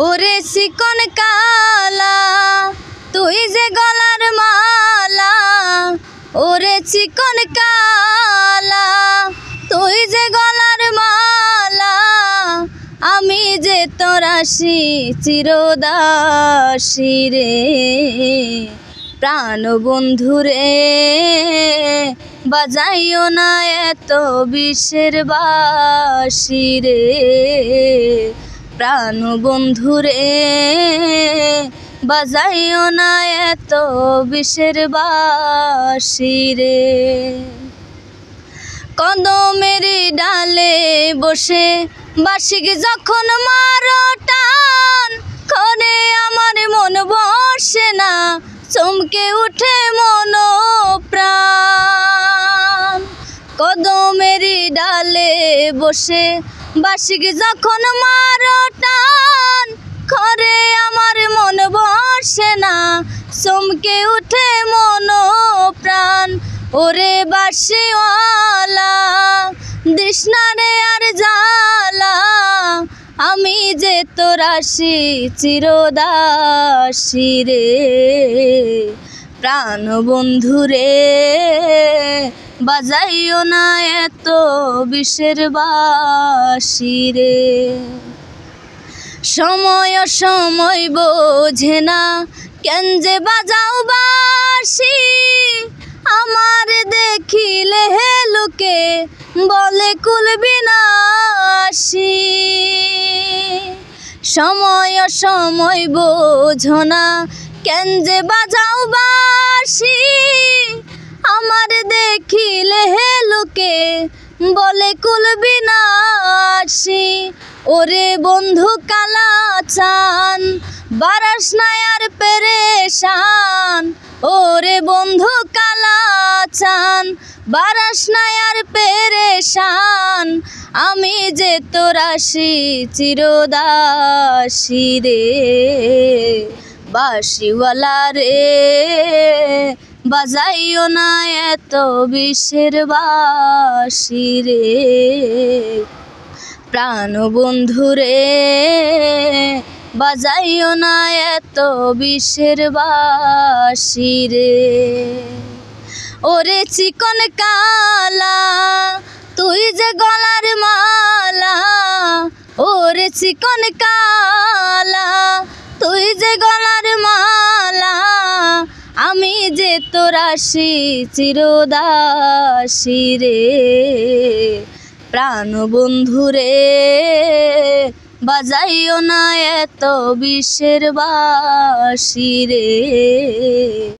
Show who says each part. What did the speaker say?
Speaker 1: ওরে চিকন কালা তুই যে গলার মালা, ওরে চিকন কালা তুই যে গলার মালা, আমি যে তোর আশি চিরদাসী রে। প্রাণ বন্ধুরে বাজাইও না এত বিষের বাঁশি রে। প্রাণ বন্ধুরে বাজাইও না এত বিষের বাঁশি রে। কদমের ডালে বসে বাঁশি যখন মারো টান, করে আমার মন বসে না, চমকে উঠে মন প্রাণ। কদমের ডালে বসে বাঁশি যখন মারো টান, করে আমার মন বসে না, চমকে উঠে মন প্রাণ। ওরে বাঁশিওয়ালা দিস না রে আর জ্বালা, আমি যে তোর আশি চিরদাসী রে। প্রাণ বন্ধুরে বাজাইও না এত বিষের বাঁশি রে। সময় সময় বোঝে না কেন যে বাজাও বাঁশি, আমার দেখিলে লোকে বলে কুল বিনাশী। সময় সময় বোঝো না কেন যে বাজাও বাঁশি, আমার দেখিলে লোকে বলে কুল বিনাশী। ওরে বন্ধু কালা চান বারাস না আর পেরেশান, ওরে বন্ধু কালা চান বারাস না আর পেরেশান, আমি যে তোর আশি চিরদাসী রে। বাঁশিওয়ালা রে বাজাইও না এত বিষের বাঁশি রে। প্রাণ বন্ধুরে বাজাইও না এত বিষের বাঁশি রে। ওরে চিকন কালা তুই যে গলার মালা, ওরে চিকন কালা তুই যে গলার মালা, আমি যে তোর আশি চিরদাসী রে। প্রাণ বন্ধুরে বাজাইও না এত বিষের বাঁশি রে।